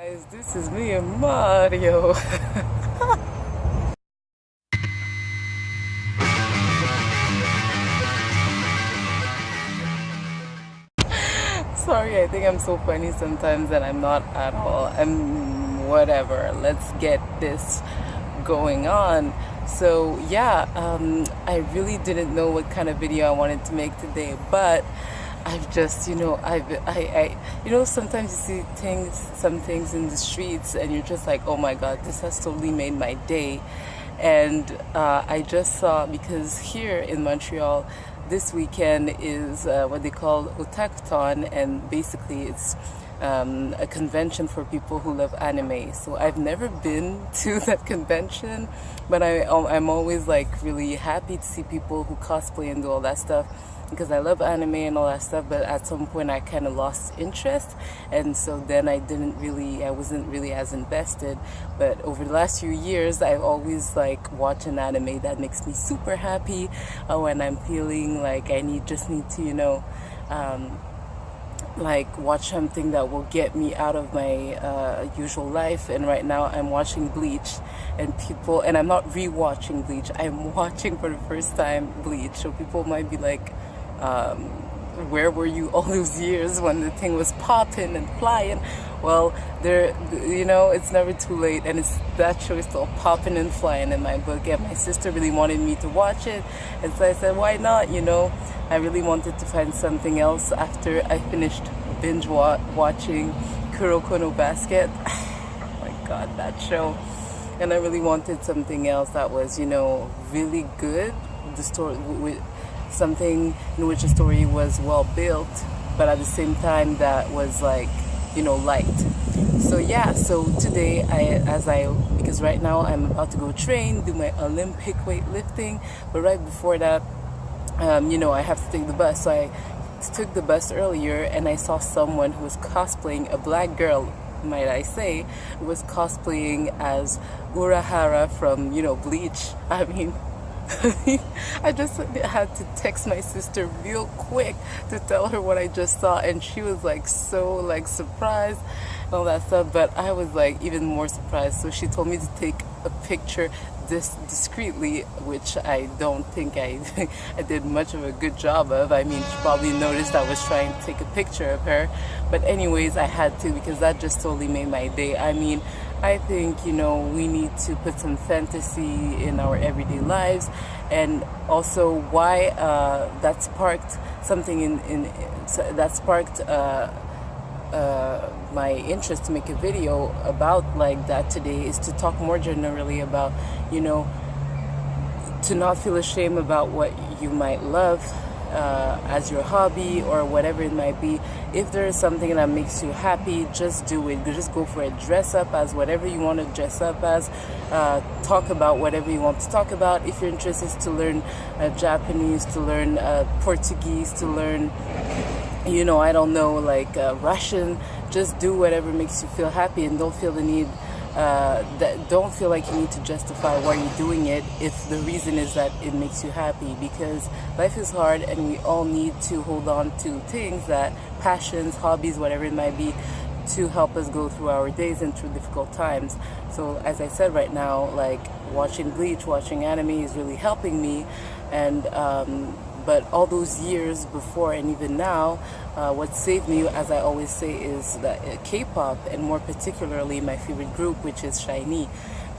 Guys, this is me and Mario. Sorry, I think I'm so funny sometimes and I'm not at all. I'm whatever. Let's get this going on. So yeah, I really didn't know what kind of video I wanted to make today, but I've just, sometimes you see some things in the streets, and you're just like, oh my God, this has totally made my day. And I just saw, because here in Montreal, this weekend is what they call Otakuton, and basically it's a convention for people who love anime. So I've never been to that convention, but I'm always like really happy to see people who cosplay and do all that stuff, because I love anime and all that stuff. But at some point I kind of lost interest, and so then I wasn't really as invested. But over the last few years, I've always like watched an anime that makes me super happy when I'm feeling like I just need to like watch something that will get me out of my usual life. And right now I'm watching Bleach, and I'm not rewatching Bleach, I'm watching for the first time Bleach. So people might be like, where were you all those years when the thing was popping and flying? Well, it's never too late, and that show is still popping and flying in my book. And my sister really wanted me to watch it, and so I said, why not? I really wanted to find something else after I finished binge watching Kuroko no Basket. Oh my God, that show. And I really wanted something else that was, really good. The story with something in which the story was well built, but at the same time that was like, light. So yeah, so today because right now I'm about to go train, do my Olympic weightlifting, but right before that, I have to take the bus. So I took the bus earlier, and I saw someone who was cosplaying, a black girl, might I say, who was cosplaying as Urahara from, Bleach. I mean, I just had to text my sister real quick to tell her what I just saw, and she was like so like surprised and all that stuff, but I was like even more surprised. So she told me to take a picture discreetly, which I don't think I did much of a good job of. I mean, she probably noticed I was trying to take a picture of her, but anyways, I had to, because that just totally made my day. I mean, I think, we need to put some fantasy in our everyday lives, and also why that sparked something that sparked my interest to make a video about like that today, is to talk more generally about, to not feel ashamed about what you might love as your hobby or whatever it might be. If there is something that makes you happy, just do it. Just go for it. Dress up as whatever you want to dress up as. Talk about whatever you want to talk about. If your interest is to learn Japanese, to learn Portuguese, to learn, I don't know, like Russian, just do whatever makes you feel happy, and don't feel the need don't feel like you need to justify why you're doing it if the reason is that it makes you happy, because life is hard and we all need to hold on to things, that passions, hobbies, whatever it might be, to help us go through our days and through difficult times. So as I said, right now, like watching Bleach, watching anime is really helping me. And but all those years before and even now, what saved me, as I always say, is that K-pop, and more particularly my favorite group, which is SHINee,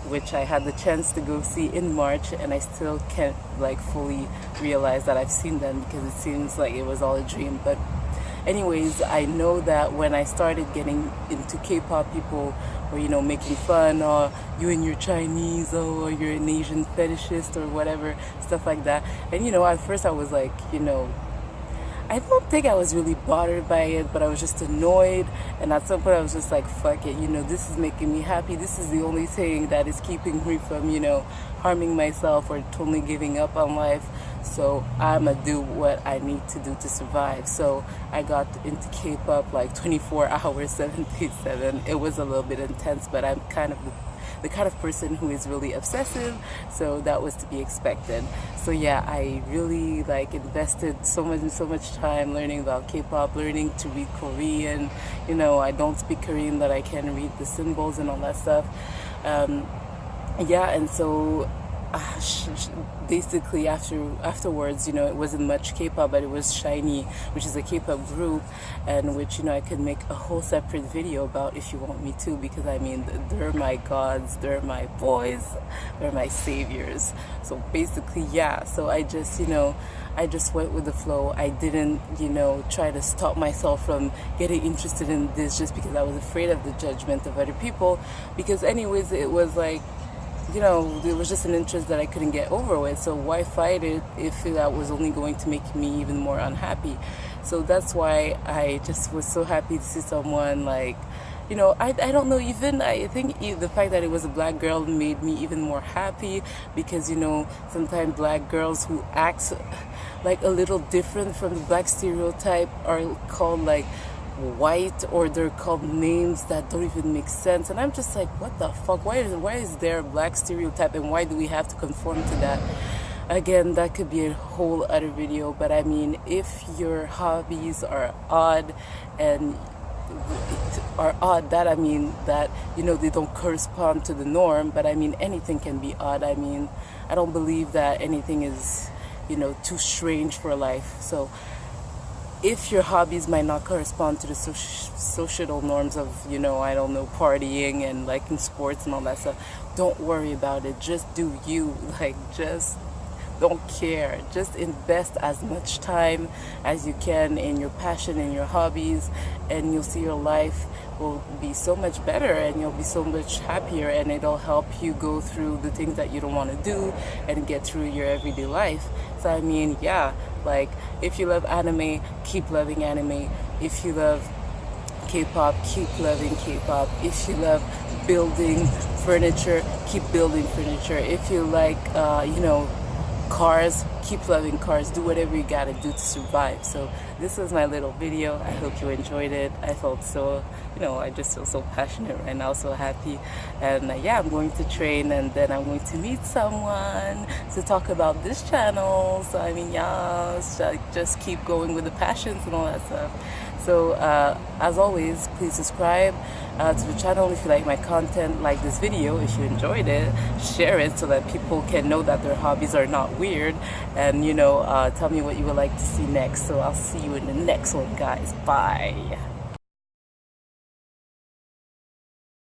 which I had the chance to go see in March, and I still can't like fully realize that I've seen them, because it seems like it was all a dream. But anyways, I know that when I started getting into K-pop, people were, making fun, or you and your Chinese, or you're an Asian fetishist, or whatever, stuff like that. And, at first I was like, I don't think I was really bothered by it, but I was just annoyed. And at some point I was just like, fuck it, this is making me happy. This is the only thing that is keeping me from, harming myself or totally giving up on life. so I'ma do what I need to do to survive. So I got into K-pop like 24 hours, 7 days, 7. It was a little bit intense, but I'm kind of the kind of person who is really obsessive, so that was to be expected. So yeah, I really like invested so much time learning about K-pop, learning to read Korean. You know, I don't speak Korean, but I can read the symbols and all that stuff. Yeah, and so basically afterwards, you know, it wasn't much K-pop, but it was Shiny, which is a K-pop group, and which, you know, I could make a whole separate video about if you want me to, because I mean, they're my gods, they're my boys, they're my saviors. So basically, yeah, so I just, you know, I just went with the flow. I didn't, you know, try to stop myself from getting interested in this just because I was afraid of the judgment of other people, because anyways, it was like, you know, it was just an interest that I couldn't get over with. So why fight it if that was only going to make me even more unhappy? So that's why I just was so happy to see someone like, you know, I don't know, even I think the fact that it was a black girl made me even more happy, because, you know, sometimes black girls who act like a little different from the black stereotype are called like white, or they're called names that don't even make sense, and I'm just like, what the fuck, why is there a black stereotype, and why do we have to conform to that? Again, that could be a whole other video, but I mean, if your hobbies are odd, and that I mean that, you know, they don't correspond to the norm, but I mean, anything can be odd. I mean, I don't believe that anything is, you know, too strange for life. So if your hobbies might not correspond to the societal norms of, you know, I don't know, partying and liking sports and all that stuff, don't worry about it. Just do you. Like, just don't care. Just invest as much time as you can in your passion and your hobbies, and you'll see your life will be so much better, and you'll be so much happier, and it'll help you go through the things that you don't want to do and get through your everyday life. So I mean, yeah, like, if you love anime, keep loving anime. If you love K-pop, keep loving K-pop. If you love building furniture, keep building furniture. If you like, you know, cars, keep loving cars. Do whatever you gotta do to survive. So this was my little video. I hope you enjoyed it. I felt so, you know, I just feel so passionate right now, so happy. And yeah, I'm going to train, and then I'm going to meet someone to talk about this channel. So I mean, yeah, just keep going with the passions and all that stuff. So as always, please subscribe to the channel if you like my content, like this video if you enjoyed it, share it so that people can know that their hobbies are not weird, and, you know, tell me what you would like to see next. So I'll see you in the next one, guys. Bye.